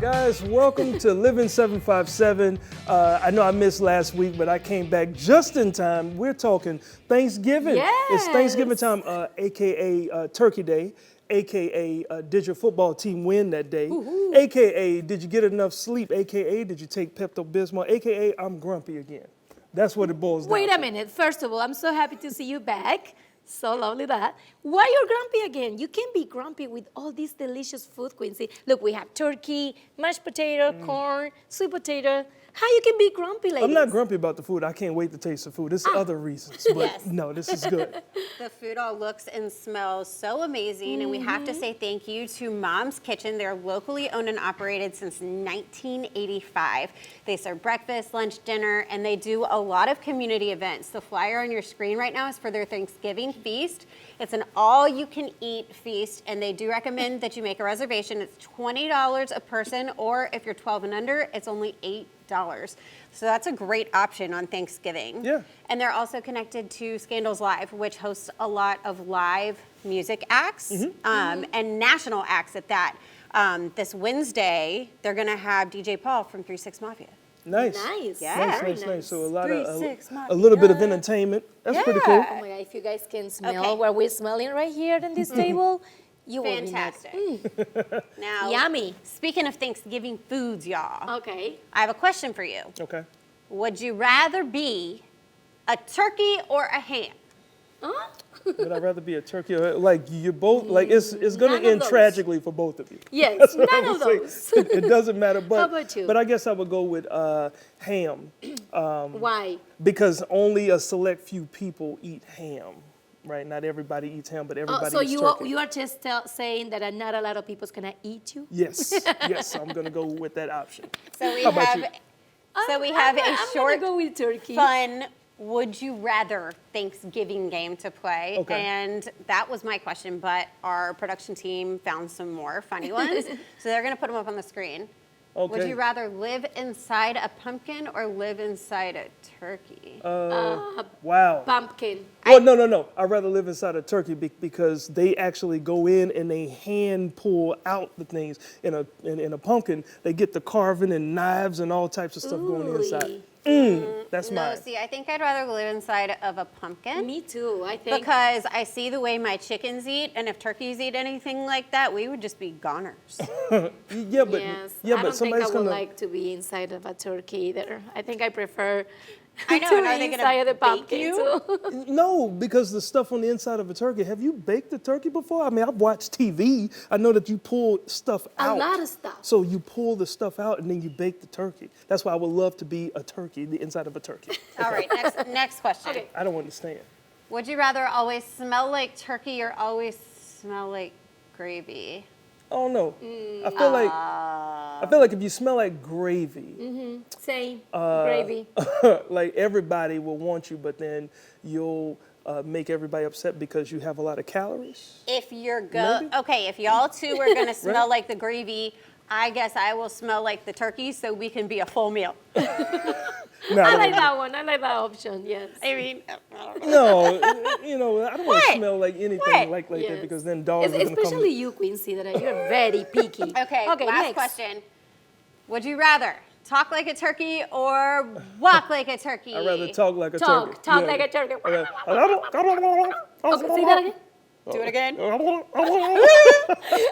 Guys, welcome to Living 757. I know I missed last week, but I came back just in time. We're talking Thanksgiving. It's Thanksgiving time, AKA Turkey Day, AKA did your football team win that day, AKA did you get enough sleep, AKA did you take Pepto-Bismol, AKA I'm grumpy again. That's what it boils down to. Wait a minute. First of all, I'm so happy to see you back. So lovely that. Why you're grumpy again? You can be grumpy with all these delicious food, Quincy. Look, we have turkey, mashed potato, corn, sweet potato. How you can be grumpy, ladies? I'm not grumpy about the food. I can't wait to taste the food. There's other reasons, but Yes. no, this is good. The food all looks and smells so amazing, and we have to say thank you to Mom's Kitchen. They're locally owned and operated since 1985. They serve breakfast, lunch, dinner, and they do a lot of community events. The flyer on your screen right now is for their Thanksgiving feast. It's an all-you-can-eat feast, and they do recommend that you make a reservation. It's $20 a person, or if you're 12 and under, it's only $8. So that's a great option on Thanksgiving. Yeah. And they're also connected to Scandals Live, which hosts a lot of live music acts and national acts at that. This Wednesday, they're going to have DJ Paul from 3 6 Mafia. Nice. Nice. Yeah. Very Nice. So a lot 3 of 6 a little bit of Mafia. entertainment. That's Yeah. pretty cool. Oh my God, if you guys can smell Okay. what we're smelling right here on this table, you will be Fantastic. like, Now, yummy. speaking of Thanksgiving foods, y'all, Okay. I have a question for you. Okay. Would you rather be a turkey or a ham? Huh? Would I rather be a turkey or like you're both like it's going None to of end those. tragically for both of you. Yes, That's what none I of would say. those. It doesn't matter, but How about you? but I guess I would go with ham Why? because only a select few people eat ham. Right? Not everybody eats ham, but everybody So eats you turkey. are just saying that not a lot of people's gonna eat you? Yes, yes, I'm going to go with that option. So we How about have, you? I'm gonna short, go with turkey. fun, would you rather Thanksgiving game to play. Okay. And that was my question, but our production team found some more funny ones. So they're going to put them up on the screen. Okay. Would you rather live inside a pumpkin or live inside a turkey? Wow. Pumpkin. Well, no. I'd rather live inside a turkey because they actually go in and they hand pull out the things. In a pumpkin, they get the carving and knives and all types of stuff going inside. That's no, mine. see, I think I'd rather live inside of a pumpkin. Me too. I think. Because I see the way my chickens eat, and if turkeys eat anything like that, we would just be goners. Yeah, but Yes. yeah, I but don't think I somebody's would gonna. like to be inside of a turkey either. I think I prefer I know, to and are be they gonna inside of the bake pumpkin you? too. No, because the stuff on the inside of a turkey. Have you baked a turkey before? I mean, I've watched TV. I know that you pull stuff A out. lot of stuff. So you pull the stuff out and then you bake the turkey. That's why I would love to be a turkey, the inside of a turkey. All right, next question. Okay. I don't understand. Would you rather always smell like turkey or always smell like gravy? Oh no, I feel like if you smell like gravy, Same. Gravy. like everybody will want you, but then you'll make everybody upset because you have a lot of calories. If you're Maybe. okay, if y'all two are gonna smell like the gravy, I guess I will smell like the turkey, so we can be a full meal. No, I like that one. I like that option. Yes. I mean, no, I don't want What? to smell like anything What? like Yes. that because then dogs are gonna Especially come. you, Quincy, that you're very picky. okay, last next. question. Would you rather talk like a turkey or walk like a turkey? I'd rather talk like a Talk turkey. like a turkey. Okay, Say that again. Do it again.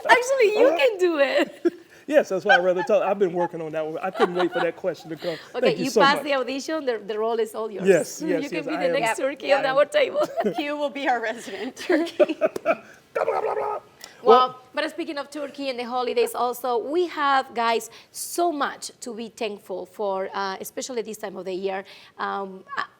Actually, you can do it. Yes, that's why I'd rather talk. I've been working on that one. I couldn't wait for that question to come. Okay, Thank you so passed much. the audition. The role is all yours. Yes, You yes, can be I the am. next turkey Yep. on our table. Hugh will be our resident turkey. Well, but speaking of Turkey and the holidays also, we have, guys, so much to be thankful for, especially this time of the year.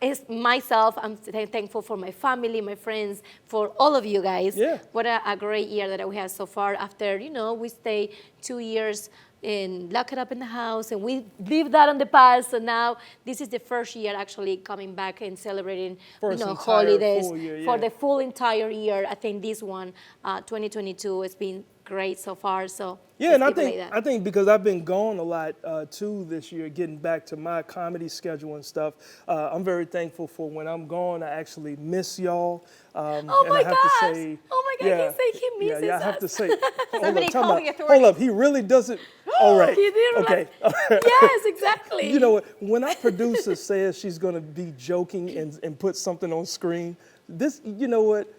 As myself, I'm thankful for my family, my friends, for all of you guys. Yeah. What a great year that we had so far after, we stay 2 years and lock it up in the house, and we leave that on the past. So now this is the first year actually coming back and celebrating, First entire holidays full year, for yeah. the full entire year. I think this one, 2022, has been great so far. So Yeah, let's and keep it like that. I think because I've been gone a lot too this year, getting back to my comedy schedule and stuff. I'm very thankful for when I'm gone. I actually miss y'all. Oh and my I have gosh. to say, Oh my God, he said he misses I have to us. say, hold Somebody up, call time the out. authorities. Hold up, he really doesn't. All right. You did Okay. right. Yes, exactly. You know what? When our producer says she's going to be joking and put something on screen, this, you know what?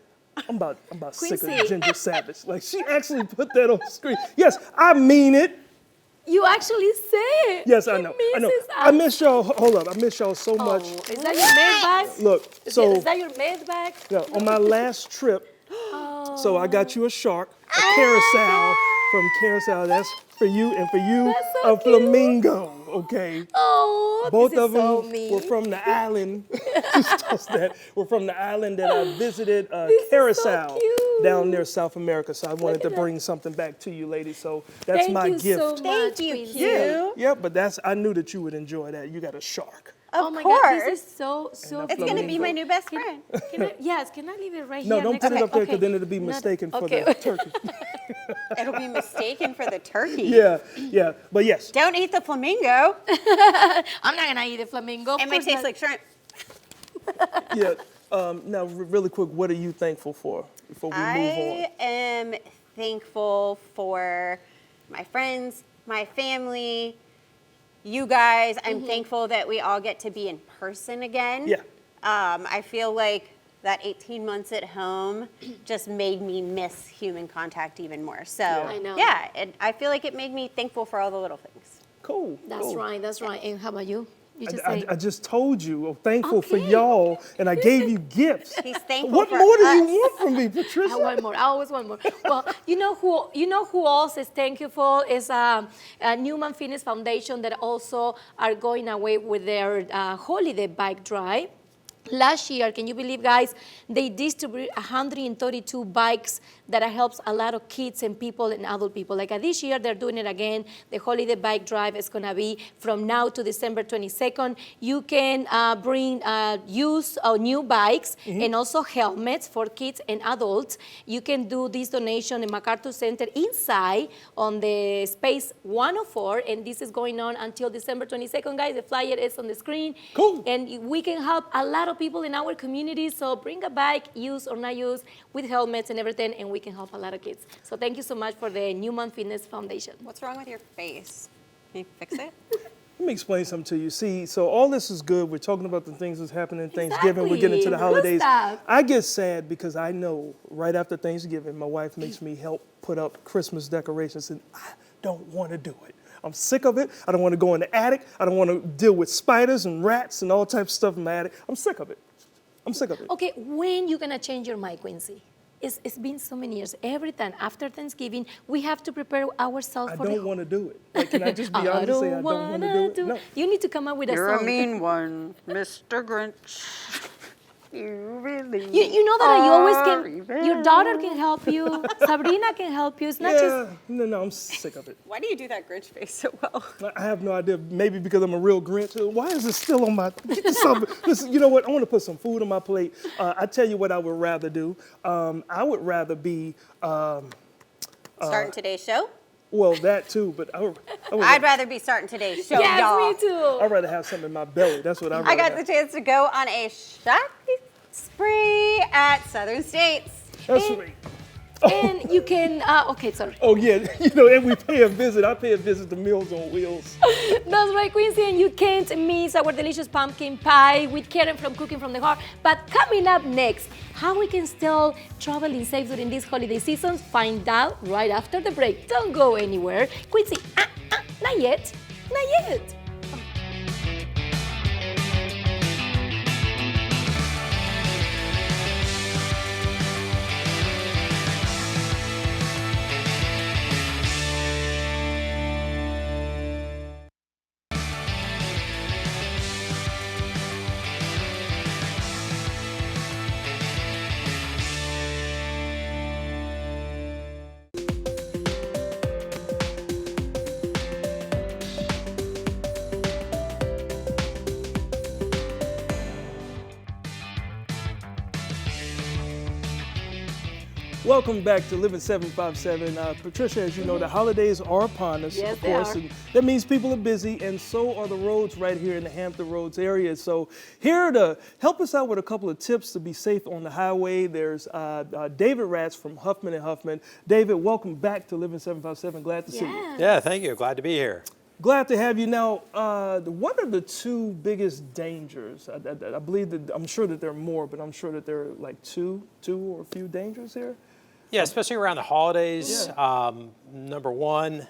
I'm about sick Quincy. of Ginger Savage. Like, she actually put that on screen. Yes, I mean it. You actually say it. Yes, I He know. I know. misses I us. miss y'all. Hold up. I miss y'all so much. Oh, is that your maid bag? Look, so Is that your maid bag? yeah, on my last trip, so I got you a shark, a carousel from Carousel. That's for you, and for you, That's so a flamingo. Okay. Oh, Both this is of them so mean. were from the island. Just toss that. Were from the island that I visited, This is so Carousel, cute. down near South America. So I wanted to at bring something back to you, ladies. So that's Thank my you gift. so much, Thank you, Quincy. Q. Yeah, but I knew that you would enjoy that. You got a shark. Of Oh my course. God, this is so And a It's going to be flamingo. my new best friend. Yes, can I leave it right No, here? don't next put it to- up there because okay. then it'll be Not- mistaken for okay. the turkey. It'll be mistaken for the turkey. Yeah, but yes. Don't eat the flamingo. I'm not gonna eat a flamingo. It might taste like shrimp. Yeah. Now, really quick, what are you thankful for before we move on? I am thankful for my friends, my family, you guys. I'm thankful that we all get to be in person again. Yeah. I feel like that 18 months at home just made me miss human contact even more. So, I know. yeah, I feel like it made me thankful for all the little things. Cool. That's cool. right. That's right. And how about you? You just I, say. I just told you, I'm thankful for Okay. y'all, and I gave you gifts. He's thankful What for more do you us. want from me, I Patricia? want more. I always want more. Well, you know who else is thankful is Newman Fitness Foundation that also are going away with their holiday bike drive. Last year, can you believe, guys, they distributed 132 bikes that helps a lot of kids and people and adult people. Like this year, they're doing it again. The holiday bike drive is going to be from now to December 22nd. You can bring used or new bikes and also helmets for kids and adults. You can do this donation in MacArthur Center inside on the space 104, and this is going on until December 22nd, guys. The flyer is on the screen. Cool. And we can help a lot of people in our community. So bring a bike, used or not used, with helmets and everything, and we can help a lot of kids. So thank you so much for the Newman Fitness Foundation. What's wrong with your face? Can you fix it? Let me explain something to you. See, so all this is good. We're talking about the things that's happening in Thanksgiving. We're getting into the Exactly. holidays. Good stuff. I get sad because I know right after Thanksgiving, my wife makes me help put up Christmas decorations, and I don't want to do it. I'm sick of it. I don't want to go in the attic. I don't want to deal with spiders and rats and all types of stuff in my attic. I'm sick of it. I'm sick of it. Okay, when you gonna change your mind, Quincy? It's been so many years. Every time after Thanksgiving, we have to prepare ourselves I for don't want to do it. Like, can I just be honest and say I don't want to do it? No. You need to come up with a song. one, Mr. Grinch. You really. You know that you always can. Your daughter can help you. Sabrina can help you. It's not just. No, I'm sick of it. Why do you do that Grinch face so well? I have no idea. Maybe because I'm a real Grinch. Why is it still on my? Get this off. Listen, you know what? I want to put some food on my plate. I tell you what I would rather do. I would rather be. Starting today's show? Well, that too, but I'd rather be starting today's show, Yes, y'all. me too. I'd rather have something in my belly. That's what I'd rather I got have. the chance to go on a shopping spree at Southern States. That's right. And you can. Okay, sorry. Oh yeah, and we pay a visit. I pay a visit to Meals on Wheels. That's right, Quincy, and you can't miss our delicious pumpkin pie with Karen from Cooking from the Heart. But coming up next, how we can still travel safe during these holiday seasons, find out right after the break. Don't go anywhere. Quincy, not yet, not yet. Welcome back to Living 757. Patricia, as you know, the holidays are upon us, Yes, of they course, are. and that means people are busy, and so are the roads right here in the Hampton Roads area. So here to help us out with a couple of tips to be safe on the highway, there's David Ratz from Huffman & Huffman. David, welcome back to Living 757. Glad to see you. Yeah, thank you. Glad to be here. Glad to have you. Now, what are the two biggest dangers? I believe that, I'm sure that there are more, but I'm sure that there are like two or a few dangers here. Yeah, especially around the holidays. Yeah. Number one,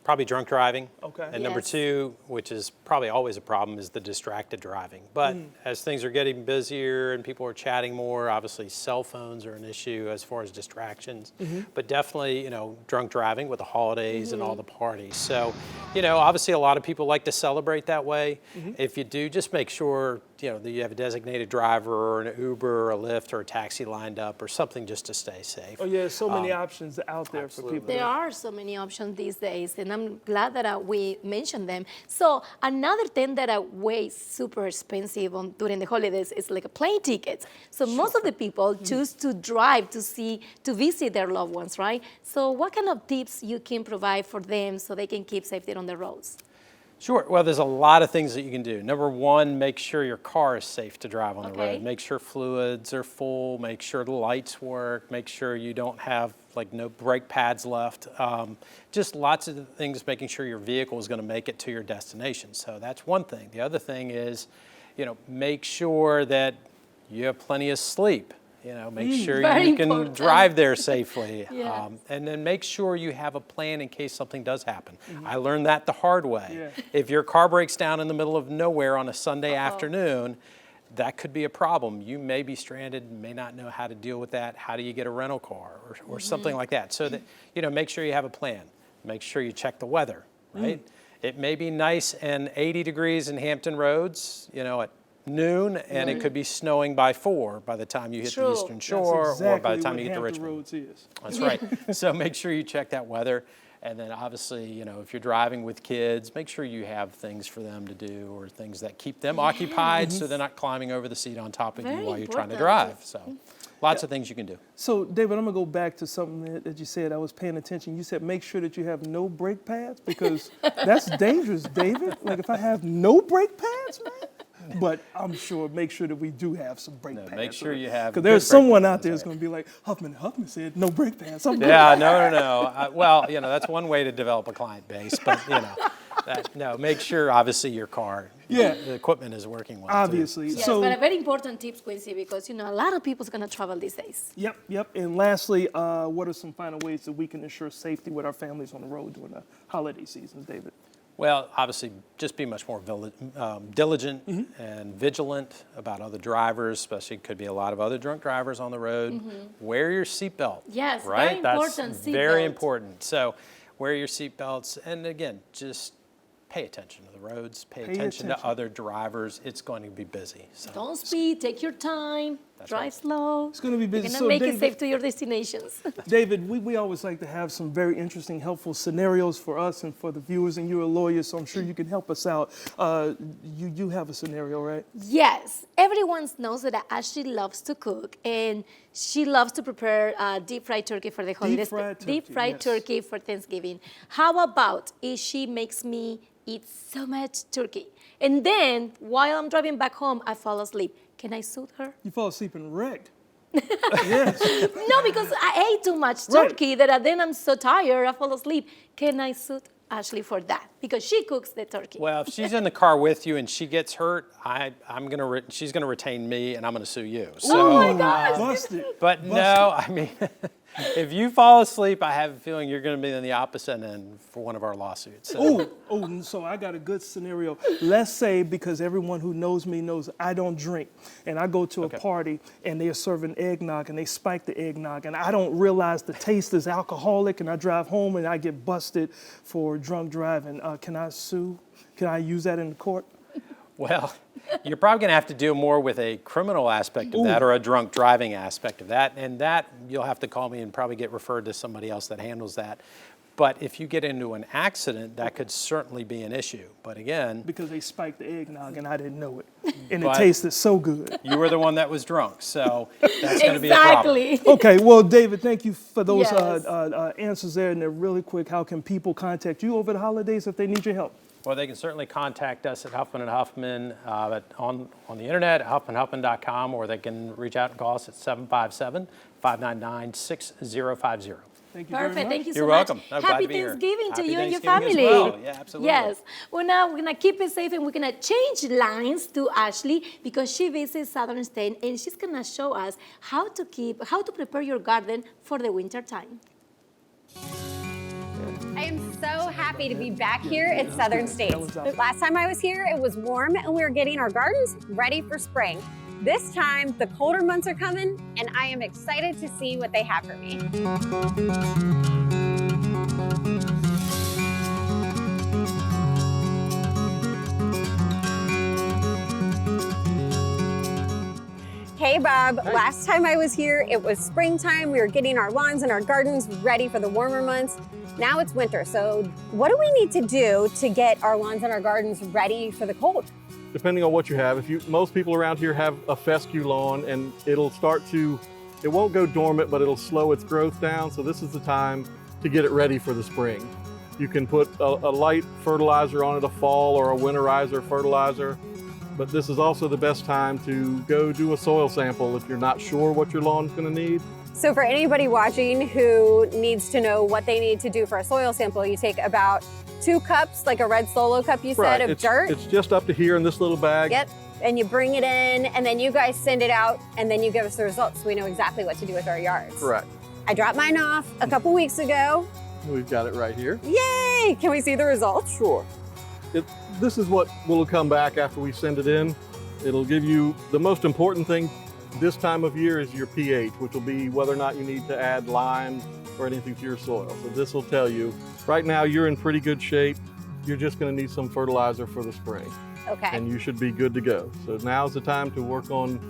probably drunk driving. Okay. And number Yes. two, which is probably always a problem, is the distracted driving. But as things are getting busier and people are chatting more, obviously cell phones are an issue as far as distractions. But definitely, drunk driving with the holidays and all the parties. So, obviously a lot of people like to celebrate that way. If you do, just make sure, that you have a designated driver or an Uber or a Lyft or a taxi lined up or something just to stay safe. Oh yeah, so many options out there absolutely. for people. There are so many options these days, and I'm glad that we mentioned them. So another thing that are way super expensive during the holidays is like a plane ticket. So most of the people choose to drive to visit their loved ones, right? So what kind of tips you can provide for them so they can keep safety on the roads? Sure. Well, there's a lot of things that you can do. Number one, make sure your car is safe to drive on the Okay. road. Make sure fluids are full. Make sure the lights work. Make sure you don't have no brake pads left. Just lots of things, making sure your vehicle is going to make it to your destination. So that's one thing. The other thing is, make sure that you have plenty of sleep. Make sure Very you can important. drive there safely. Yes. And then make sure you have a plan in case something does happen. I learned that the hard way. Yeah. If your car breaks down in the middle of nowhere on a Sunday afternoon, that could be a problem. You may be stranded, may not know how to deal with that. How do you get a rental car or something like that? So that, make sure you have a plan. Make sure you check the weather, right? It may be nice and 80 degrees in Hampton Roads, at noon, and it could be snowing by 4 by the time you hit the True. Eastern That's Shore exactly or by the time what you get to Hampton Richmond. Roads is. That's right. So make sure you check that weather. And then obviously, if you're driving with kids, make sure you have things for them to do or things that keep them occupied so they're not climbing over the seat on top of Very you while you're trying to important. drive. So lots of things you can do. So, David, I'm going to go back to something that you said. I was paying attention. You said make sure that you have no brake pads because that's dangerous, David. Like if I have no brake pads, man. But I'm sure, make sure that we do have some brake pads. make sure you have Because good there's brake someone pads, out there that's right. going to be like, Huffman said no brake pads. I'm good. Yeah, no. Well, that's one way to develop a client base. But, make sure, obviously, your car, the equipment is working well. too. Obviously. Yes, So, but a very important tips, Quincy, because a lot of people's gonna travel these days. Yep. And lastly, what are some final ways that we can ensure safety with our families on the road during the holiday seasons, David? Well, obviously, just be much more diligent and vigilant about other drivers, especially could be a lot of other drunk drivers on the road. Wear your seatbelt. Yes, right? very That's important, very seatbelt. important. So wear your seatbelts, and again, just pay attention to the roads, pay attention to other drivers. It's going to be busy. So. Don't speed, take your time, drive right. slow. It's going to be busy. You're So, gonna make David, it safe to your destinations. David, we always like to have some very interesting, helpful scenarios for us and for the viewers, and you're a lawyer, so I'm sure you can help us out. You have a scenario, right? Yes, everyone knows that Ashley loves to cook, and she loves to prepare deep fried turkey for the holidays. fried turkey, Deep fried yes. turkey for Thanksgiving. How about if she makes me eat so much turkey, and then while I'm driving back home, I fall asleep? Can I sue her? You fall asleep and wrecked. Yes. No, because I ate too much Right. turkey that then I'm so tired, I fall asleep. Can I sue Ashley for that? Because she cooks the turkey. Well, if she's in the car with you and she gets hurt, she's gonna retain me and I'm gonna sue you. So, Oh my gosh. Busted. but no, I mean, if you fall asleep, I have a feeling you're gonna be in the opposite end for one of our lawsuits. So. So I got a good scenario. Let's say, because everyone who knows me knows I don't drink, and I go to a party and they're serving eggnog and they spike the eggnog, and I don't realize the taste is alcoholic, and I drive home and I get busted for drunk driving. Can I sue? Can I use that in the court? Well, you're probably going to have to deal more with a criminal aspect of that or a drunk driving aspect of that. And that you'll have to call me and probably get referred to somebody else that handles that. But if you get into an accident, that could certainly be an issue. But again, Because they spiked the eggnog and I didn't know it. And it But- tasted so good. you were the one that was drunk, so that's going to be a problem. Exactly. Okay, well, David, thank you for those Yes. answers there. And they're really quick. How can people contact you over the holidays if they need your help? Well, they can certainly contact us at Huffman & Huffman on the internet, at huffmanhuffman.com, or they can reach out and call us at 757-599-6050. Thank you very Perfect. much. Thank you so You're much. welcome. I'm glad Happy to be here. Thanksgiving to Happy you and your Thanksgiving family. as well. Yeah, absolutely. Yes. Well, now we're gonna keep it safe and we're gonna change lines to Ashley because she visits Southern State and she's gonna show us how to prepare your garden for the winter time. I am so happy to be back here at Southern States. Last time I was here, it was warm and we were getting our gardens ready for spring. This time, the colder months are coming and I am excited to see what they have for me. Hey Bob, last time I was here, it was springtime. We were getting our lawns and our gardens ready for the warmer months. Now it's winter, so what do we need to do to get our lawns and our gardens ready for the cold? Depending on what you have, most people around here have a fescue lawn and it won't go dormant, but it'll slow its growth down. So this is the time to get it ready for the spring. You can put a light fertilizer on it, a fall or a winterizer fertilizer. But this is also the best time to go do a soil sample if you're not sure what your lawn's gonna need. So for anybody watching who needs to know what they need to do for a soil sample, you take about 2 cups, like a red Solo cup you said, of it's, dirt. It's just up to here in this little bag. Yep, and you bring it in and then you guys send it out and then you give us the results so we know exactly what to do with our yards. Correct. I dropped mine off a couple weeks ago. We've got it right here. Yay! Can we see the results? Sure. This is what will come back after we send it in. It'll give you, the most important thing this time of year is your pH, which will be whether or not you need to add lime or anything to your soil. So this will tell you, right now you're in pretty good shape. You're just gonna need some fertilizer for the spring. Okay. And you should be good to go. So now's the time to work on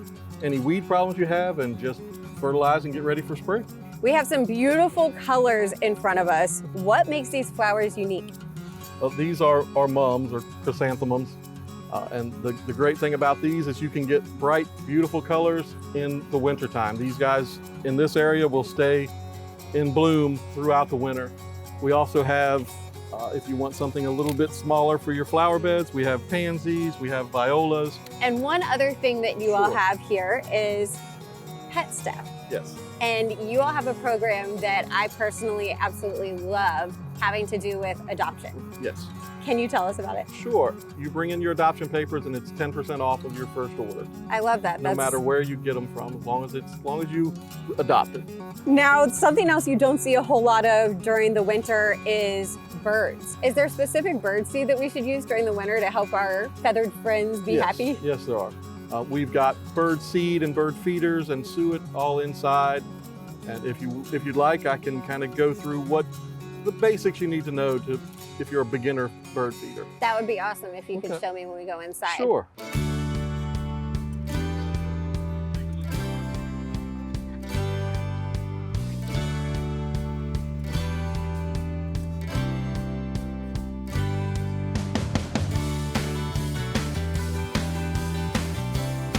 any weed problems you have and just fertilize and get ready for spring. We have some beautiful colors in front of us. What makes these flowers unique? These are mums or chrysanthemums. And the great thing about these is you can get bright, beautiful colors in the wintertime. These guys in this area will stay in bloom throughout the winter. We also have, if you want something a little bit smaller for your flower beds, we have pansies, we have violas. And one other thing that you all have here is pet stuff. Yes. And you all have a program that I personally absolutely love having to do with adoption. Yes. Can you tell us about it? Sure. You bring in your adoption papers and it's 10% off of your first order. I love that. No matter where you get them from, as long as you adopt it. Now, something else you don't see a whole lot of during the winter is birds. Is there specific bird seed that we should use during the winter to help our feathered friends be happy? Yes, there are. We've got bird seed and bird feeders and suet all inside. And if you'd like, I can kind of go through what the basics you need to know if you're a beginner bird feeder. That would be awesome if you could show me when we go inside. Sure.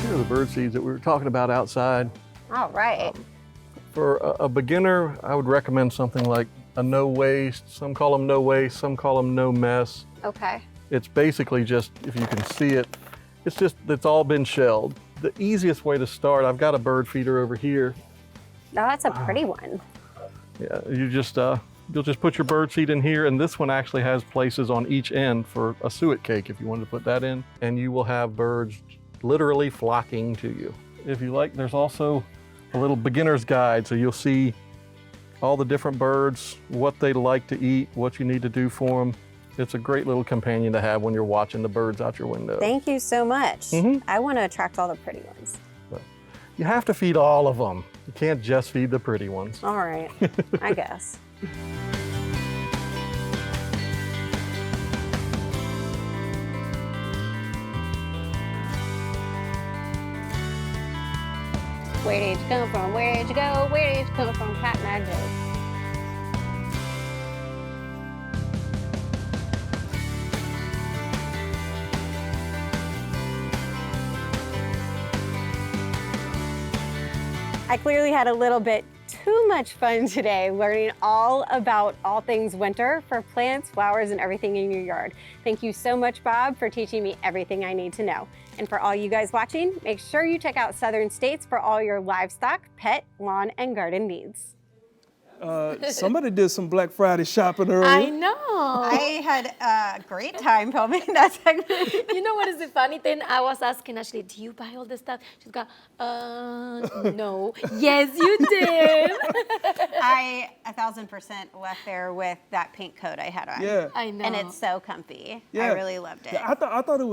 Here are the bird seeds that we were talking about outside. All right. For a beginner, I would recommend something like a no waste. Some call them no waste, some call them no mess. Okay. It's basically just, if you can see it, it's all been shelled. The easiest way to start, I've got a bird feeder over here. Now that's a pretty one. Yeah, you'll just put your bird seed in here, and this one actually has places on each end for a suet cake if you wanted to put that in, and you will have birds literally flocking to you. If you like, there's also a little beginner's guide, so you'll see all the different birds, what they like to eat, what you need to do for them. It's a great little companion to have when you're watching the birds out your window. Thank you so much. Mhm. I want to attract all the pretty ones. You have to feed all of them. You can't just feed the pretty ones. All right, I guess. Where did you come from? Where did you go? Where did you come from? Cotton Eye Joe. I clearly had a little bit too much fun today learning all about all things winter for plants, flowers, and everything in your yard. Thank you so much, Bob, for teaching me everything I need to know. And for all you guys watching, make sure you check out Southern States for all your livestock, pet, lawn, and garden needs. Somebody did some Black Friday shopping earlier. I know. I had a great time filming that segment. You know what is the funny thing? I was asking Ashley, do you buy all this stuff? She's got, no. Yes, you did. I 1,000% left there with that pink coat I had on. Yeah. I know. And it's so comfy. Yeah. I really loved it. Yeah, I thought it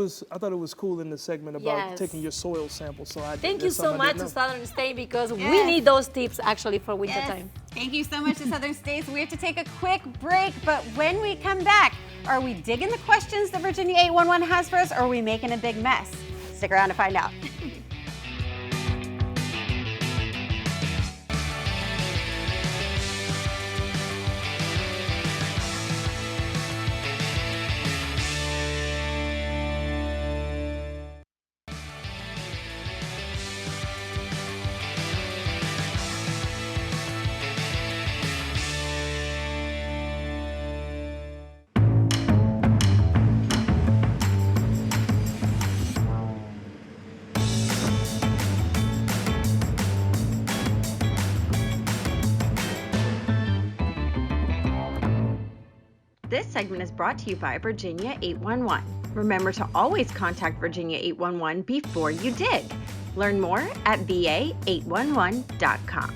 was cool in the segment about Yes. taking your soil sample. So Thank you that's so something I much didn't to know. Southern State because we Yes. need those tips actually for winter Yes. time. Thank you so much to Southern States. We have to take a quick break, but when we come back, are we digging the questions that Virginia 811 has for us, or are we making a big mess? Stick around to find out. This segment is brought to you by Virginia 811. Remember to always contact Virginia 811 before you dig. Learn more at va811.com.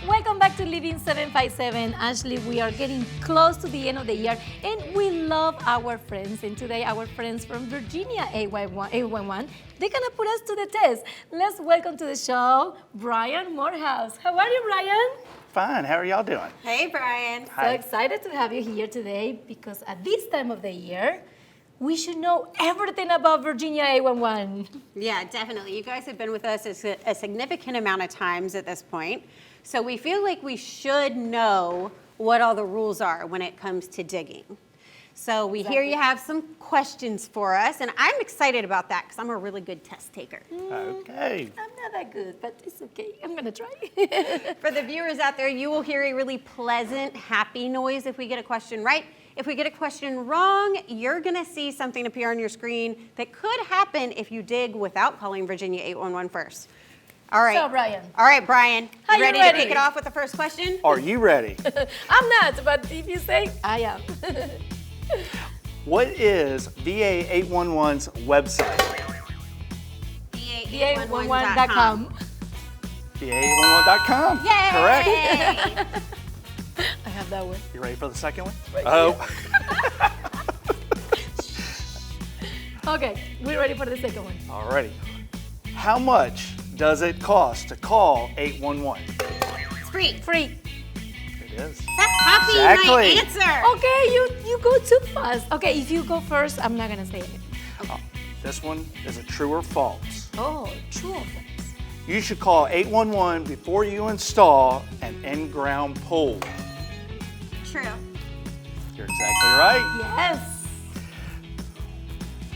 Welcome back to Living 757. Ashley, we are getting close to the end of the year and we love our friends. And today our friends from Virginia 811, they're gonna put us to the test. Let's welcome to the show, Brian Morehouse. How are you, Brian? Fine. How are y'all doing? Hey, Brian. So Hi. excited to have you here today because at this time of the year, we should know everything about Virginia 811. Yeah, definitely. You guys have been with us a significant amount of times at this point. So we feel like we should know what all the rules are when it comes to digging. So we hear you have some questions for us, and I'm excited about that because I'm a really good test taker. Okay. I'm not that good, but it's okay. I'm gonna try. For the viewers out there, you will hear a really pleasant, happy noise if we get a question right. If we get a question wrong, you're gonna see something appear on your screen that could happen if you dig without calling Virginia 811 first. All right. So, Brian. All right, Brian. Are you ready ready? to kick it off with the first question? Are you ready? I'm not, but if you say, I am. What is VA811's website? VA811.com. VA811.com. Yay! Correct. I have that one. You ready for the second one? Okay, we're ready for the second one. Alrighty. How much does it cost to call 811? It's free. Free. It is. Stop copying Exactly. my answer. Okay, you go too fast. Okay, if you go first, I'm not gonna say anything. This one is a true or false. Oh, true or false? You should call 811 before you install an in-ground pool. True. You're exactly right. Yes.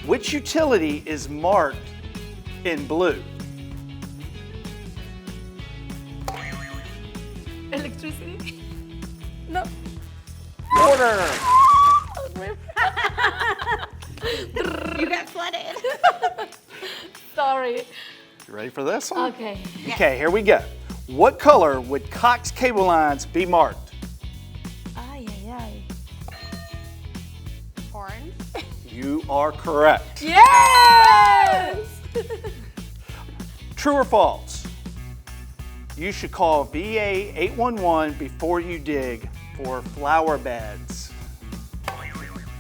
Which utility is marked in blue? Electricity? No. Water. You got flooded. Sorry. You ready for this one? Okay. Okay, here we go. What color would Cox cable lines be marked? Ay, ay, ay. Orange. You are correct. Yes! True or false? You should call VA811 before you dig for flower beds.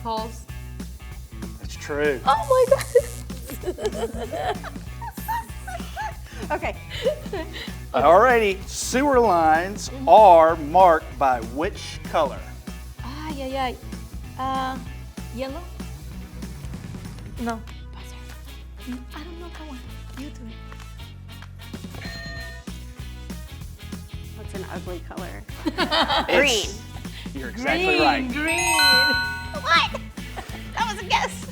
False. That's true. Oh my God. Okay. Alrighty, sewer lines are marked by which color? Ay, ay, ay. Yellow? No. I don't know that one. You do it. What's an ugly color? It's- You're exactly right. Green. What? That was a guess.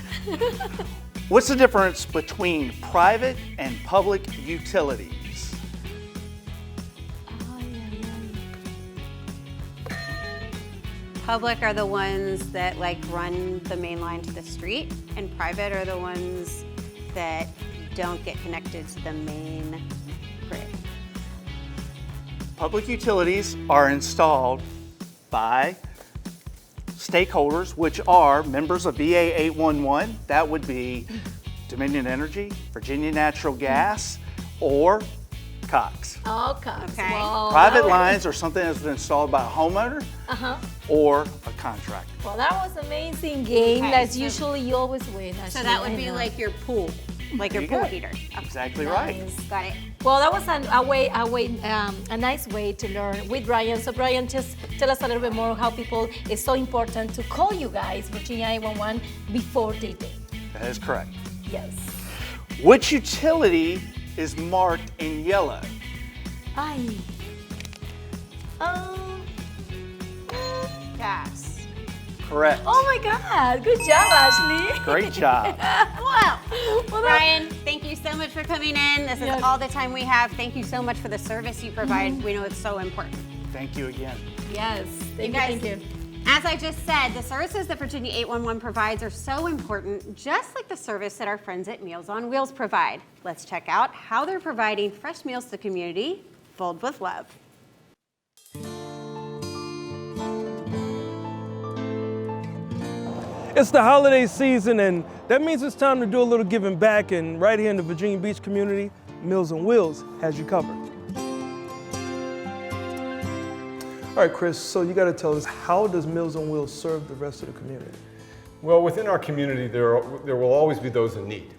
What's the difference between private and public utilities? Public are the ones that like run the main line to the street, and private are the ones that don't get connected to the main grid. Public utilities are installed by stakeholders, which are members of VA 811. That would be Dominion Energy, Virginia Natural Gas, or Cox. Oh, Cox. Okay. Well, Private that was- lines are something that's been installed by a homeowner or a contractor. Well, that was an amazing game. Okay, That's so- usually you always win. So Actually, that would I be know. like your pool, like your There you pool go. heater. Okay. Exactly right. Nice. Got it. Well, that was a nice way to learn with Brian. So Brian, just tell us a little bit more how people, it's so important to call you guys, Virginia 811, before they date. That is correct. Yes. Which utility is marked in yellow? Ay. Gas. Correct. Oh my God, good job, Ashley. Great job. Wow. Well, Brian, thank you so much for coming in. This is Yeah. all the time we have. Thank you so much for the service you provide. We know it's so important. Thank you again. Yes, thank guys- you, thank you. As I just said, the services that Virginia 811 provides are so important, just like the service that our friends at Meals on Wheels provide. Let's check out how they're providing fresh meals to the community, filled with love. It's the holiday season, and that means it's time to do a little giving back. And right here in the Virginia Beach community, Meals on Wheels has you covered. All right, Chris, so you got to tell us, how does Meals on Wheels serve the rest of the community? Well, within our community, there will always be those in need.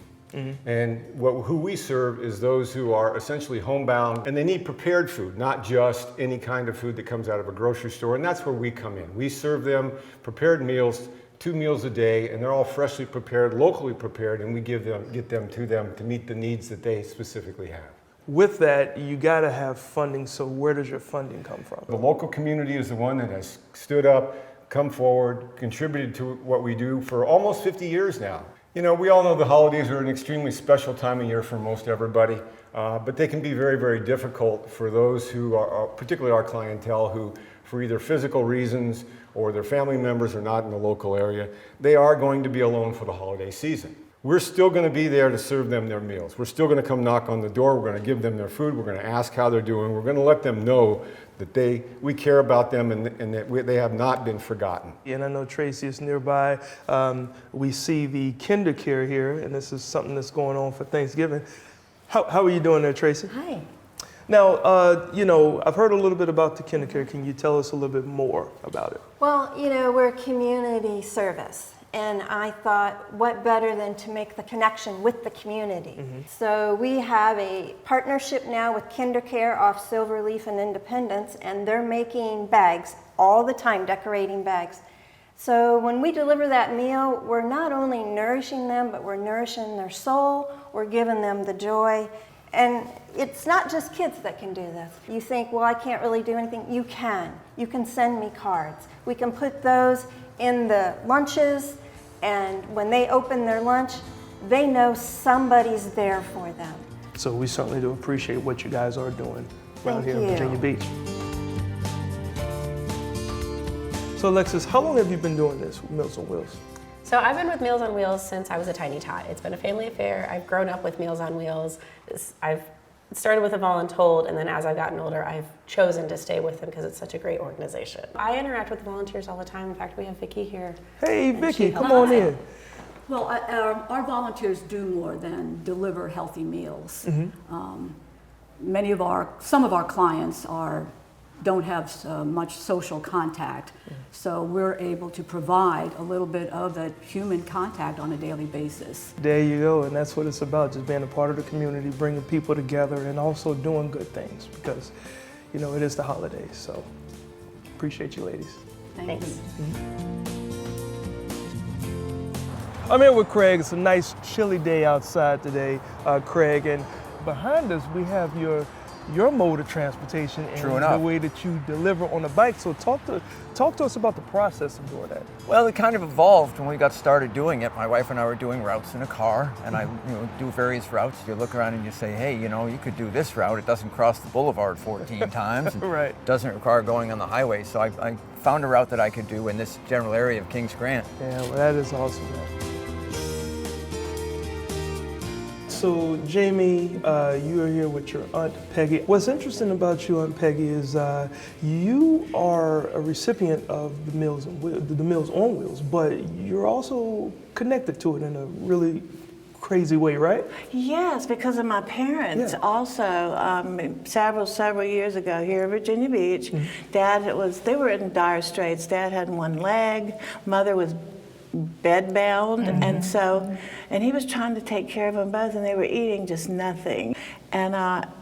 And who we serve is those who are essentially homebound, and they need prepared food, not just any kind of food that comes out of a grocery store. And that's where we come in. We serve them prepared meals, 2 meals a day, and they're all freshly prepared, locally prepared, and we get them to meet the needs that they specifically have. With that, you got to have funding, so where does your funding come from? The local community is the one that has stood up, come forward, contributed to what we do for almost 50 years now. You know, we all know the holidays are an extremely special time of year for most everybody, but they can be very, very difficult for those who are, particularly our clientele, who for either physical reasons or their family members are not in the local area, they are going to be alone for the holiday season. We're still going to be there to serve them their meals. We're still going to come knock on the door. We're going to give them their food. We're going to ask how they're doing. We're going to let them know that we care about them and that they have not been forgotten. And I know Tracy is nearby. We see the KinderCare here, and this is something that's going on for Thanksgiving. How are you doing there, Tracy? Hi. Now, you know, I've heard a little bit about the KinderCare. Can you tell us a little bit more about it? Well, you know, we're a community service, and I thought, what better than to make the connection with the community? So we have a partnership now with KinderCare off Silverleaf and Independence, and they're making bags all the time, decorating bags. So when we deliver that meal, we're not only nourishing them, but we're nourishing their soul, we're giving them the joy. And it's not just kids that can do this. You think, well, I can't really do anything. You can. You can send me cards. We can put those in the lunches, and when they open their lunch, they know somebody's there for them. So we certainly do appreciate what you guys are doing around Thank here in you. Virginia Beach. So Alexis, how long have you been doing this with Meals on Wheels? So I've been with Meals on Wheels since I was a tiny tot. It's been a family affair. I've grown up with Meals on Wheels. I've started with a voluntold, and then as I've gotten older, I've chosen to stay with them because it's such a great organization. I interact with volunteers all the time. In fact, we have Vicki here. Hey, And Vicki, she come helps. on in. Well, our volunteers do more than deliver healthy meals. Some of our clients don't have much social contact, so we're able to provide a little bit of that human contact on a daily basis. There you go, and that's what it's about, just being a part of the community, bringing people together, and also doing good things, because, you know, it is the holidays, so appreciate you ladies. Thank you. I'm here with Craig. It's a nice chilly day outside today, Craig, and behind us we have your your mode of transportation and True the enough. way that you deliver on a bike. So talk to us about the process of doing that. Well, it kind of evolved when we got started doing it. My wife and I were doing routes in a car, and I do various routes. You look around and you say, hey, you could do this route. It doesn't cross the boulevard 14 times. And Right. doesn't require going on the highway. So I found a route that I could do in this general area of Kings Grant. Yeah, well, that is awesome. So, Jamie, you are here with your Aunt Peggy. What's interesting about you, Aunt Peggy, is you are a recipient of the Meals on Wheels, but you're also connected to it in a really crazy way, right? Yes, because of my parents. Yeah. Also, several years ago here in Virginia Beach, Dad they were in dire straits. Dad had one leg, Mother was bedbound, and he was trying to take care of them both, and they were eating just nothing. And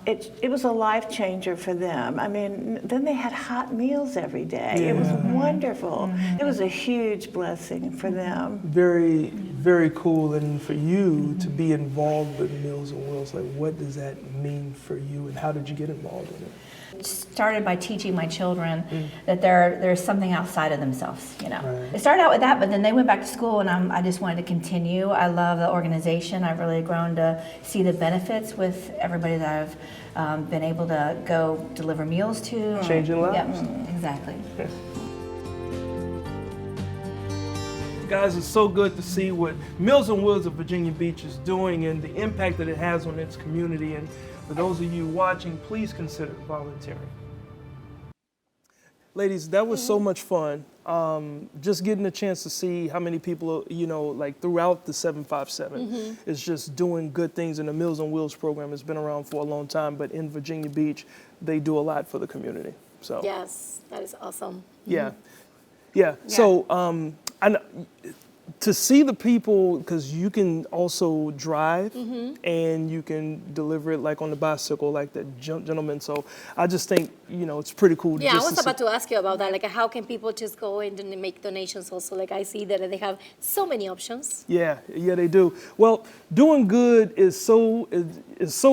it was a life changer for them. I mean, then they had hot meals every day. Yeah. It was wonderful. It was a huge blessing for them. Very, very cool. And for you to be involved with Meals on Wheels, like what does that mean for you, and how did you get involved in it? Started by teaching my children that there's something outside of themselves, Right. It started out with that, but then they went back to school, and I just wanted to continue. I love the organization. I've really grown to see the benefits with everybody that I've been able to go deliver meals to. Changing lives. Yep, exactly. Guys, it's so good to see what Meals on Wheels of Virginia Beach is doing and the impact that it has on its community. And for those of you watching, please consider volunteering. Ladies, that was so much fun. Just getting a chance to see how many people, like throughout the 757 is just doing good things. And the Meals on Wheels program has been around for a long time, but in Virginia Beach, they do a lot for the community. So Yes, that is awesome. yeah. So I know, to see the people, because you can also drive and you can deliver it like on the bicycle, like that gentleman. So I just think, it's pretty cool. Yeah, I was about to ask you about that. Like, how can people just go in and make donations also? Like, I see that they have so many options. Yeah, they do. Well, doing good is so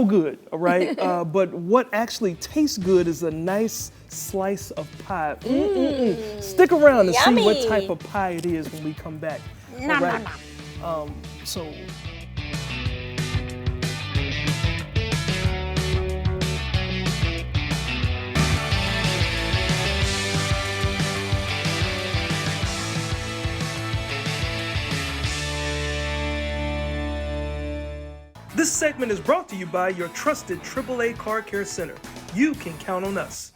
good, all right? But what actually tastes good is a nice slice of pie. Stick around and see what type of pie it is when we come back. All right. So. This segment is brought to you by your trusted AAA Car Care Center. You can count on us.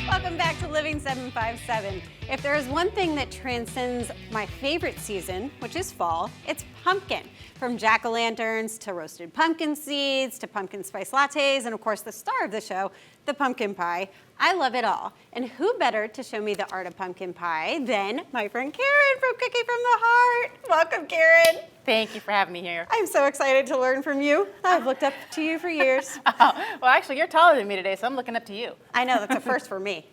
Welcome back to Living 757. If there is one thing that transcends my favorite season, which is fall, it's pumpkin. From jack-o'-lanterns to roasted pumpkin seeds to pumpkin spice lattes, and of course the star of the show, the pumpkin pie. I love it all. And who better to show me the art of pumpkin pie than my friend Karen from Cookie from the Heart. Welcome, Karen. Thank you for having me here. I'm so excited to learn from you. I've looked up to you for years. Well, actually, you're taller than me today, so I'm looking up to you. I know, that's a first for me.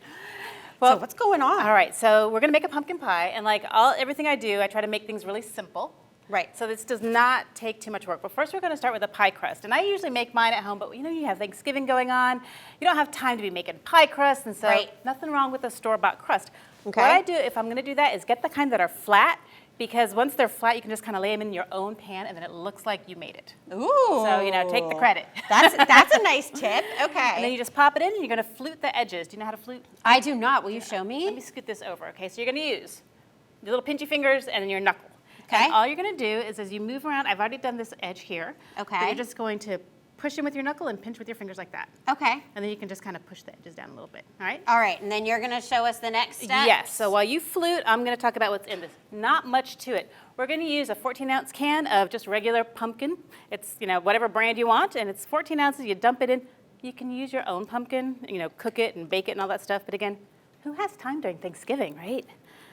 Well, so what's going on? All right, so we're gonna make a pumpkin pie, and like everything I do, I try to make things really simple. Right. So this does not take too much work. But first we're gonna start with a pie crust. And I usually make mine at home, but you have Thanksgiving going on. You don't have time to be making pie crust, and so nothing wrong with a store-bought crust. Okay. What I do, if I'm gonna do that, is get the kind that are flat, because once they're flat, you can just kind of lay them in your own pan, and then it looks like you made it. Ooh. So, take the credit. That's a nice tip. Okay. And then you just pop it in, and you're gonna flute the edges. Do you know how to flute? I do not. Will you show me? Let me scoot this over, okay? So you're gonna use your little pinchy fingers and then your knuckle. Okay. And all you're gonna do is as you move around, I've already done this edge here. Okay. But you're just going to push in with your knuckle and pinch with your fingers like that. Okay. And then you can just kind of push the edges down a little bit, all right? All right, and then you're gonna show us the next step? Yes, so while you flute, I'm gonna talk about what's in this. Not much to it. We're gonna use a 14-ounce can of just regular pumpkin. It's, whatever brand you want, and it's 14 ounces, you dump it in. You can use your own pumpkin, cook it and bake it and all that stuff, but again, who has time during Thanksgiving, right?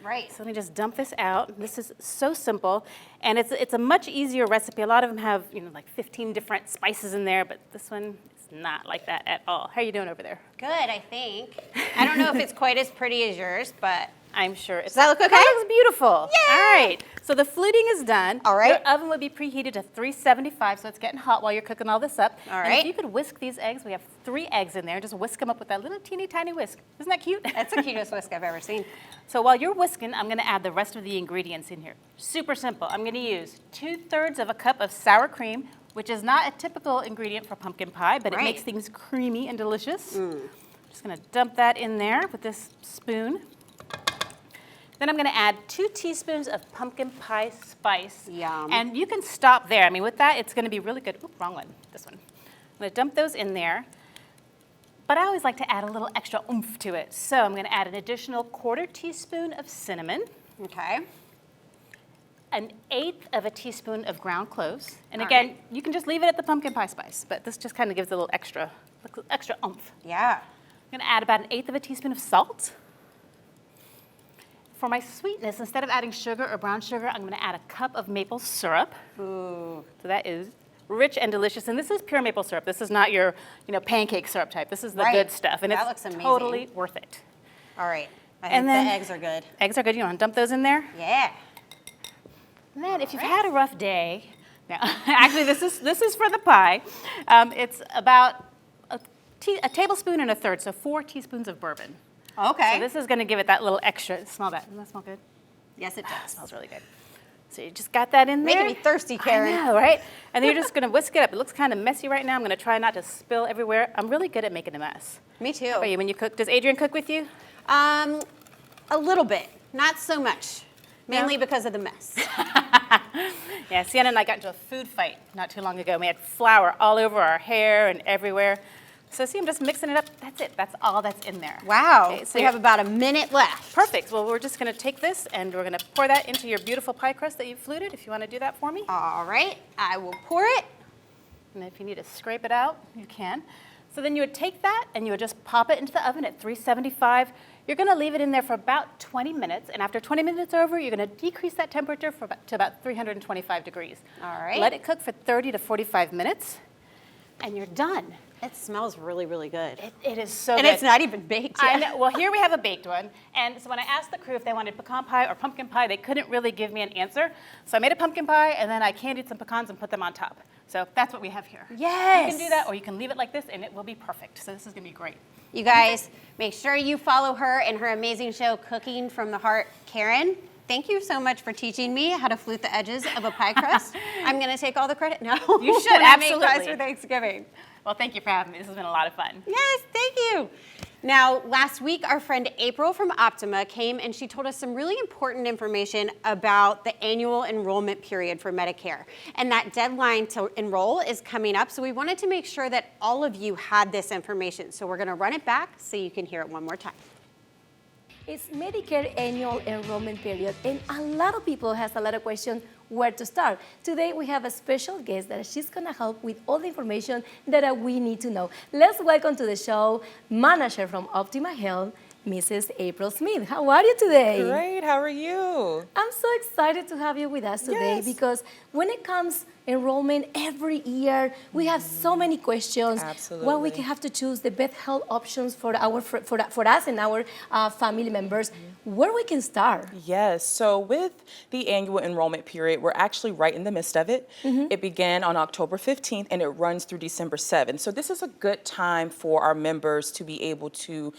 Right. So let me just dump this out. This is so simple, and it's a much easier recipe. A lot of them have, you know, like 15 different spices in there, but this one is not like that at all. How are you doing over there? Good, I think. I don't know if it's quite as pretty as yours, but I'm sure it's. Does that look okay? That looks beautiful. Yay! All right. So the fluting is done. All right. Your oven would be preheated to 375, so it's getting hot while you're cooking all this up. All And right. if you could whisk these eggs, we have 3 eggs in there. Just whisk them up with that little teeny tiny whisk. Isn't that cute? That's the cutest whisk I've ever seen. So while you're whisking, I'm going to add the rest of the ingredients in here. Super simple. I'm going to use 2/3 of a cup of sour cream, which is not a typical ingredient for pumpkin pie, but Right. it makes things creamy and delicious. Just going to dump that in there with this spoon. Then I'm going to add 2 teaspoons of pumpkin pie spice. Yum. And you can stop there. I mean, with that, it's going to be really good. Oop, wrong one. This one. I'm going to dump those in there. But I always like to add a little extra oomph to it. So I'm going to add an additional 1/4 teaspoon of cinnamon. Okay. 1/8 of a teaspoon of ground cloves. And All again, right. you can just leave it at the pumpkin pie spice, but this just kind of gives it a little extra oomph. Yeah. I'm going to add about 1/8 of a teaspoon of salt. For my sweetness, instead of adding sugar or brown sugar, I'm going to add a cup of maple syrup. Ooh. So that is rich and delicious. And this is pure maple syrup. This is not your, you know, pancake syrup type. This is the Right. good stuff. And That it's looks amazing. totally worth it. All right. I think And then- the eggs are good. Eggs are good. You want to dump those in there? Yeah. And then if you've had a rough day, now actually this is for the pie. It's about a tablespoon and 1/3, so 4 teaspoons of bourbon. Okay. So this is going to give it that little extra. Smell that. Doesn't that smell good? Yes, it It does. smells really good. So you just got that in there. Making me thirsty, Karen. I know, right? And then you're just going to whisk it up. It looks kind of messy right now. I'm going to try not to spill everywhere. I'm really good at making a mess. Me too. How about you when you cook? Does Adrian cook with you? A little bit, not so much, mainly because of the mess. Yeah, Sienna and I got into a food fight not too long ago. We had flour all over our hair and everywhere. So see, I'm just mixing it up. That's it. That's all that's in there. Wow. Okay, so We have about a minute left. Perfect. Well, we're just going to take this and we're going to pour that into your beautiful pie crust that you've fluted, if you want to do that for me. All right, I will pour it. And if you need to scrape it out, you can. So then you would take that and you would just pop it into the oven at 375. You're going to leave it in there for about 20 minutes. And after 20 minutes over, you're going to decrease that temperature to about 325 degrees. All right. Let it cook for 30 to 45 minutes, and you're done. It smells really, really good. It is so And good. it's not even baked I yet. know. Well, here we have a baked one. And so when I asked the crew if they wanted pecan pie or pumpkin pie, they couldn't really give me an answer. So I made a pumpkin pie, and then I candied some pecans and put them on top. So that's what we have here. Yes. You can do that, or you can leave it like this, and it will be perfect. So this is going to be great. You guys, make sure you follow her and her amazing show, Cooking from the Heart. Karen, thank you so much for teaching me how to flute the edges of a pie crust. I'm going to take all the credit. No. You should, When I make pies absolutely. for Thanksgiving. Well, thank you for having me. This has been a lot of fun. Yes, thank you. Now, last week, our friend April from Optima came and she told us some really important information about the annual enrollment period for Medicare. And that deadline to enroll is coming up. So we wanted to make sure that all of you had this information. So we're going to run it back so you can hear it one more time. It's Medicare annual enrollment period, and a lot of people has a lot of questions where to start. Today we have a special guest that she's gonna help with all the information that we need to know. Let's welcome to the show manager from Optima Health, Mrs. April Smith. How are you today? Great, how are you? I'm so excited to have you with us today Yes. because when it comes enrollment every year, we have so many questions. Absolutely. Well, we can have to choose the best health options for us and our family members. Where we can start? Yes, so with the annual enrollment period, we're actually right in the midst of it. It began on October 15th and it runs through December 7th. So this is a good time for our members to be able to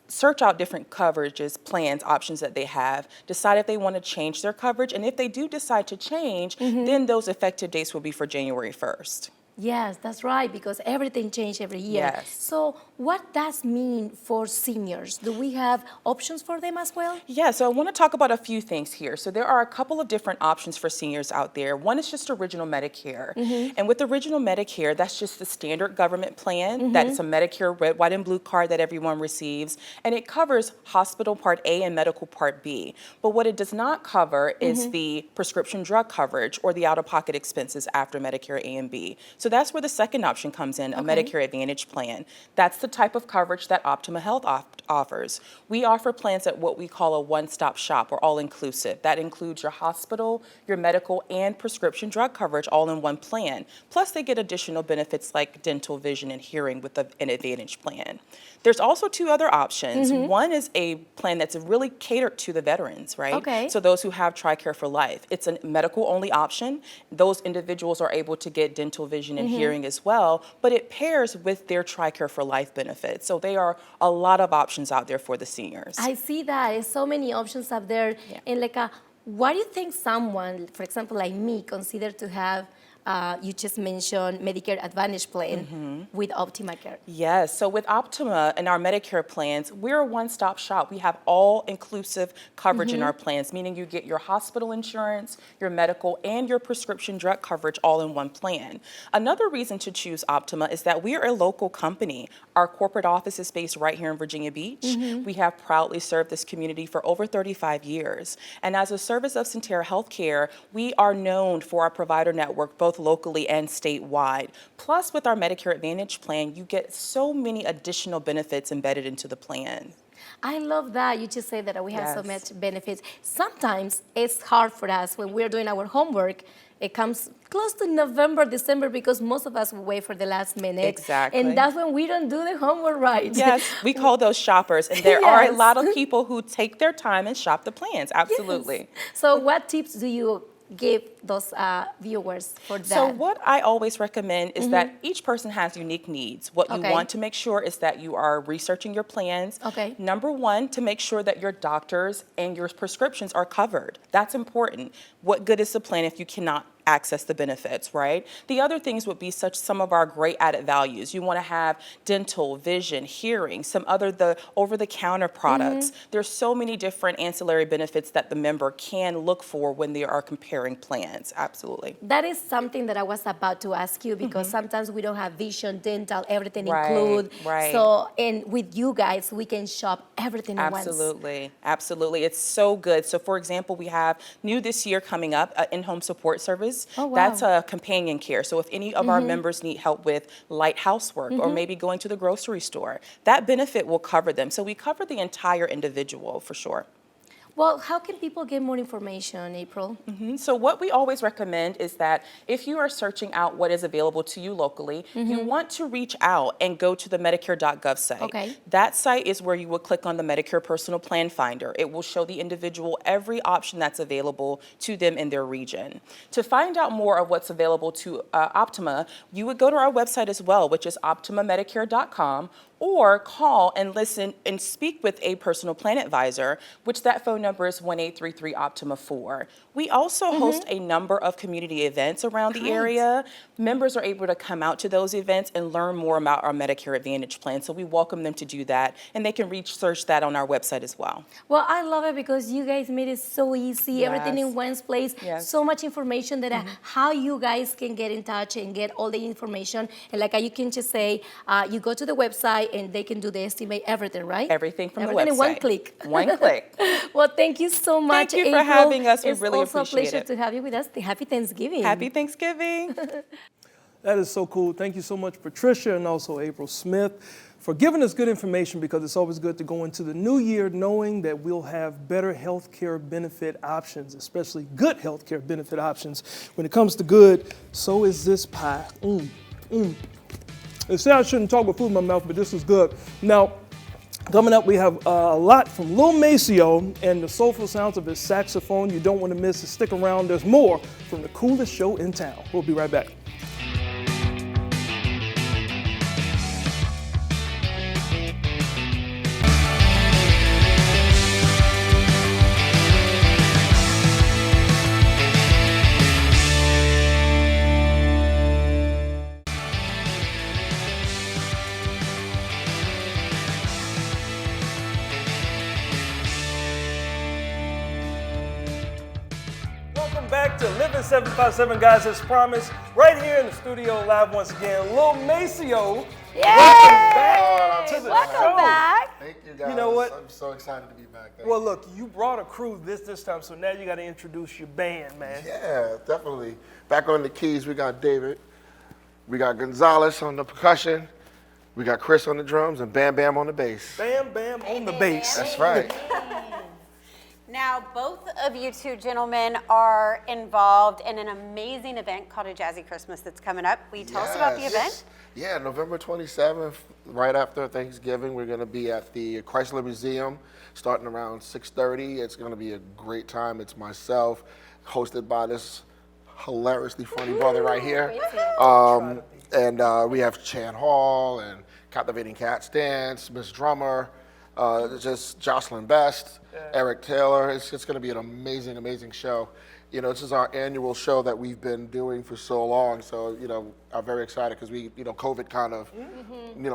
search out different coverages, plans, options that they have, decide if they want to change their coverage, and if they do decide to change, then those effective dates will be for January 1st. Yes, that's right, because everything changes every year. Yes. So what does mean for seniors? Do we have options for them as well? Yeah, so I want to talk about a few things here. So there are a couple of different options for seniors out there. One is just Original Medicare. And with Original Medicare, that's just the standard government plan. That's a Medicare red, white, and blue card that everyone receives. And it covers hospital Part A and medical Part B. But what it does not cover is the prescription drug coverage or the out-of-pocket expenses after Medicare A and B. So So that's where the second option comes in, a Medicare Advantage plan. That's the type of coverage that Optima Health offers. We offer plans at what we call a one-stop shop or all-inclusive. That includes your hospital, your medical, and prescription drug coverage all in one plan. Plus, they get additional benefits like dental, vision, and hearing with an Advantage plan. There's also two other options. One is a plan that's really catered to the veterans, right? Okay. So those who have TRICARE for Life. It's a medical-only option. Those individuals are able to get dental, vision, and hearing as well, but it pairs with their TRICARE for Life benefits. So there are a lot of options out there for the seniors. I see that. There's so many options up there. And like, what do you think someone, for example, like me, consider to have? You just mentioned Medicare Advantage plan with Optima Care. Yes, so with Optima and our Medicare plans, we're a one-stop shop. We have all-inclusive coverage in our plans, meaning you get your hospital insurance, your medical, and your prescription drug coverage all in one plan. Another reason to choose Optima is that we are a local company. Our corporate office is based right here in Virginia Beach. We have proudly served this community for over 35 years. And as a service of Sentara Healthcare, we are known for our provider network, both locally and statewide. Plus, with our Medicare Advantage plan, you get so many additional benefits embedded into the plan. I love that. You just say that we have so much benefits. Sometimes it's hard for us when we're doing our homework. It comes close to November, December, because most of us wait for the last minute. Exactly. And that's when we don't do the homework right. Yes, we call those shoppers. And there are a lot of people who take their time and shop the plans. Absolutely. So what tips do you give those viewers for that? So what I always recommend is that each person has unique needs. What you want to make sure is that you are researching your plans. Number one, to make sure that your doctors and your prescriptions are covered. That's important. What good is the plan if you cannot access the benefits, right? The other things would be some of our great added values. You want to have dental, vision, hearing, some other over-the-counter products. There's so many different ancillary benefits that the member can look for when they are comparing plans. Absolutely. That is something that I was about to ask you, because sometimes we don't have vision, dental, everything included. So, and with you guys, we can shop everything at once. Absolutely, absolutely. It's so good. So for example, we have new this year coming up, in-home support service. Oh, wow. That's a companion care. So if any of our members need help with light housework or maybe going to the grocery store, that benefit will cover them. So we cover the entire individual for sure. Well, how can people get more information, April? So what we always recommend is that if you are searching out what is available to you locally, you want to reach out and go to the Medicare.gov site. That site is where you will click on the Medicare Personal Plan Finder. It will show the individual every option that's available to them in their region. To find out more of what's available to Optima, you would go to our website as well, which is optimamedicare.com, or call and listen and speak with a personal plan advisor, which that phone number is 1-833-OPTIMA-4. We also host a number of community events around the area. Members are able to come out to those events and learn more about our Medicare Advantage plan. So we welcome them to do that, and they can research that on our website as well. Well, I love it because you guys made it so easy, everything in one place, so much information that how you guys can get in touch and get all the information. And like you can just say, you go to the website and they can do the estimate, everything, right? Everything from the website. In one click. One click. Well, thank you so much, Thank you for April. having us. We really It's also a appreciate pleasure it. to have you with us. Happy Thanksgiving. Happy Thanksgiving. That is so cool. Thank you so much, Patricia, and also April Smith, for giving us good information, because it's always good to go into the new year knowing that we'll have better health care benefit options, especially good health care benefit options. When it comes to good, so is this pie. They say I shouldn't talk with food in my mouth, but this is good. Now, coming up, we have a lot from Lil Maceo and the soulful sounds of his saxophone. You don't want to miss it. Stick around. There's more from the coolest show in town. We'll be right back. Back to Living 757, guys, as promised, right here in the studio live once again, Lil Maceo. Yay! Welcome back to the show. Back. Thank you, guys. You know what? I'm so excited to be back. Well, look, you brought a crew this time, so now you got to introduce your band, man. Yeah, definitely. Back on the keys, we got David. We got Gonzalez on the percussion. We got Chris on the drums and Bam Bam on the bass. Bam Bam on the bass. That's right. Now, both of you two gentlemen are involved in an amazing event called A Jazzy Christmas that's coming up. Will you tell us about the event? Yeah, November 27th, right after Thanksgiving, we're going to be at the Chrysler Museum starting around 6:30. It's going to be a great time. It's myself, hosted by this hilariously funny brother right here. And we have Chan Hall and Captivating Cats Dance, Miss Drummer, just Jocelyn Best, Eric Taylor. It's going to be an amazing, amazing show. You know, this is our annual show that we've been doing for so long. So, you know, I'm very excited because COVID kind of,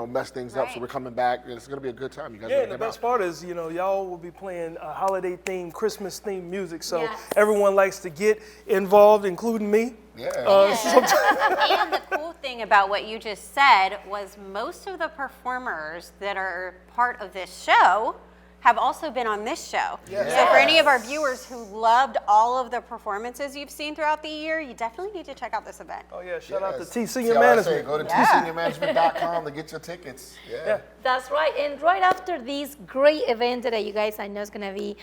messed things up. So we're coming back, and it's going to be a good time. You guys and the best part is, y'all will be playing holiday-themed, Christmas-themed music. So Yes. everyone likes to get involved, including me. Yeah. And the cool thing about what you just said was most of the performers that are part of this show have also been on this show. Yes. So for any of our viewers who loved all of the performances you've seen throughout the year, you definitely need to check out this event. Oh yeah, shout out to T See Senior how I Management. say, go to tseniormanagement.com to get your tickets. Yeah. That's right. And right after this great event that you guys I know is going to be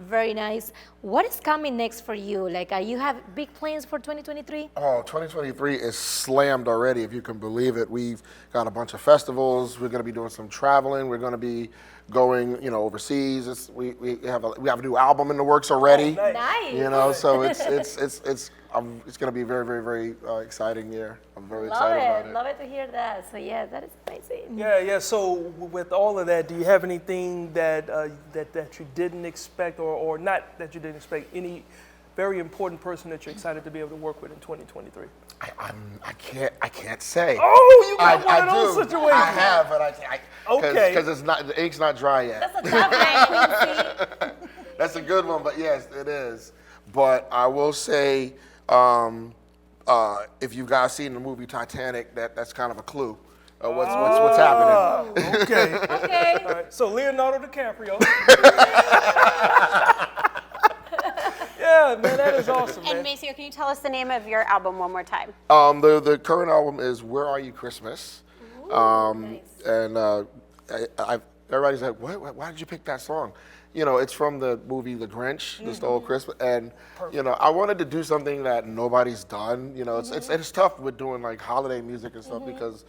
very nice, what is coming next for you? Like, you have big plans for 2023? Oh, 2023 is slammed already, if you can believe it. We've got a bunch of festivals. We're going to be doing some traveling. We're going to be going, overseas. We have a new album in the works already. Oh, nice. So it's going to be a very, very, very exciting year. I'm very excited about it. Love it to hear that. So yeah, that is amazing. Yeah. So with all of that, do you have anything that that you didn't expect, or not that you didn't expect? Any very important person that you're excited to be able to work with in 2023? I can't say. Oh, you got one of those do. situations. I have, but Okay. Because the ink's not dry yet. That's a tough one. That's a good one, but yes, it is. But I will say, if you guys seen the movie Titanic, that's kind of a clue of what's happening. Okay. Okay. All right. So Leonardo DiCaprio. Yeah, man, that is awesome, And man. Maceo, can you tell us the name of your album one more time? The current album is Where Are You Christmas? Nice. And everybody's like, why did you pick that song? It's from the movie The Grinch, The Stole Christmas, and I wanted to do something that nobody's done. It's tough with doing like holiday music and stuff because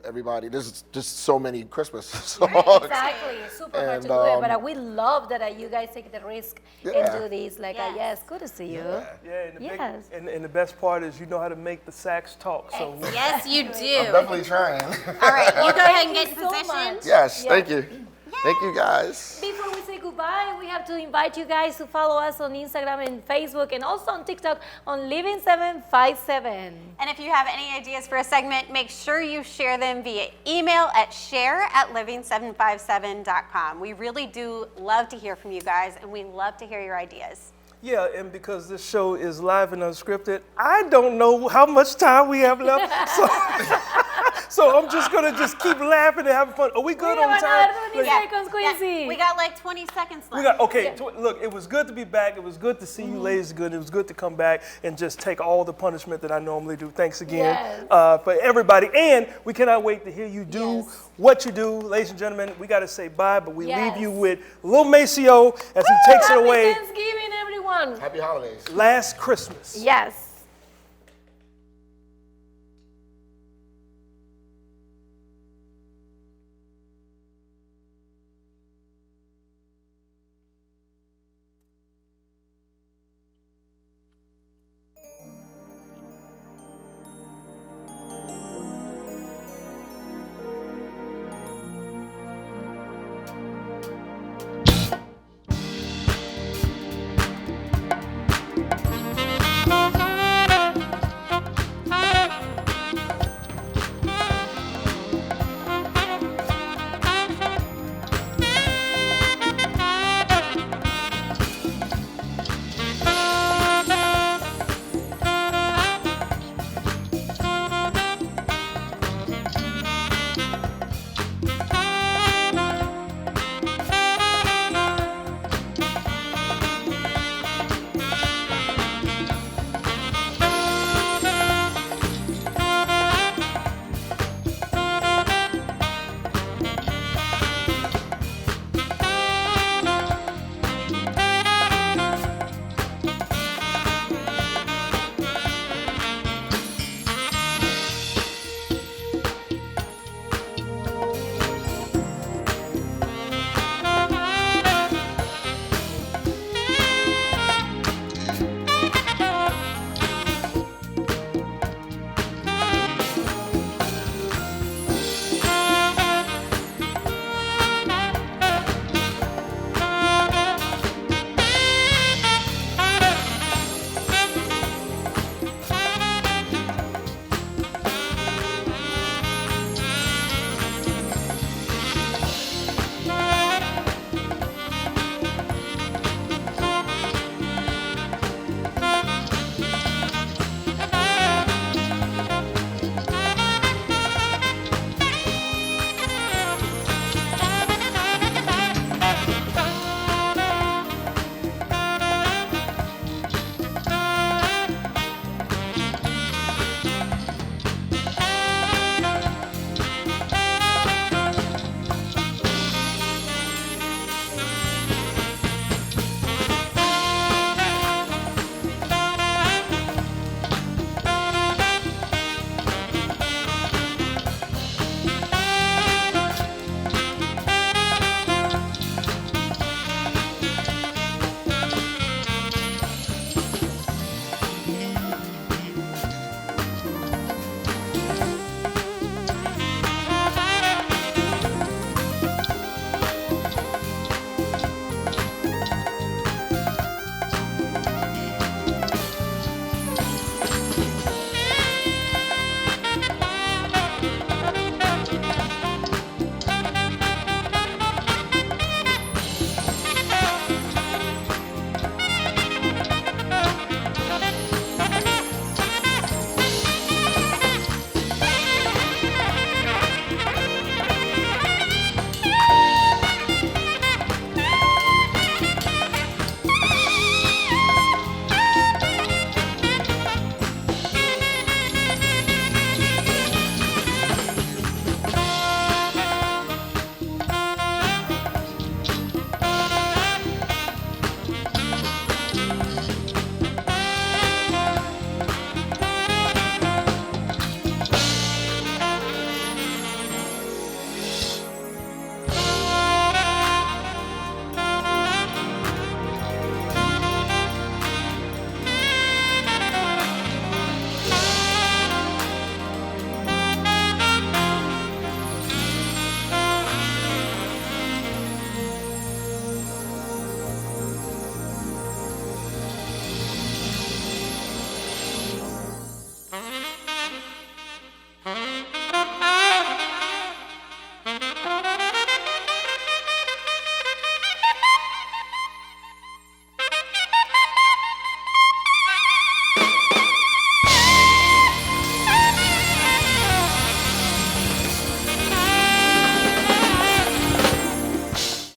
everybody, there's just so many Christmas songs. Exactly, super hard to do it, but we love that you guys take the risk and do this. Like, yes, good to see you. Yeah, and the best part is you know how to make the sax talk. So Yes, you do. I'm definitely trying. All right, you go ahead and get in so position. much. Yes, thank you. Thank you, guys. Before we say goodbye, we have to invite you guys to follow us on Instagram and Facebook and also on TikTok on Living757. And if you have any ideas for a segment, make sure you share them via email at share@living757.com. We really do love to hear from you guys, and we love to hear your ideas. yeah, and because this show is live and unscripted, I don't know how much time we have left. So I'm just gonna keep laughing and having fun. Are we good on time? 20 seconds, Quincy. We got like 20 seconds left. Look, it was good to be back. It was good to see you ladies. It was good to come back and just take all the punishment that I normally do. Thanks again for everybody. And we cannot wait to hear you do what you do. Ladies and gentlemen, we got to say bye, but we leave you with Lil Maceo as he takes it away. Happy Thanksgiving, everyone. Happy holidays. Last Christmas. Yes.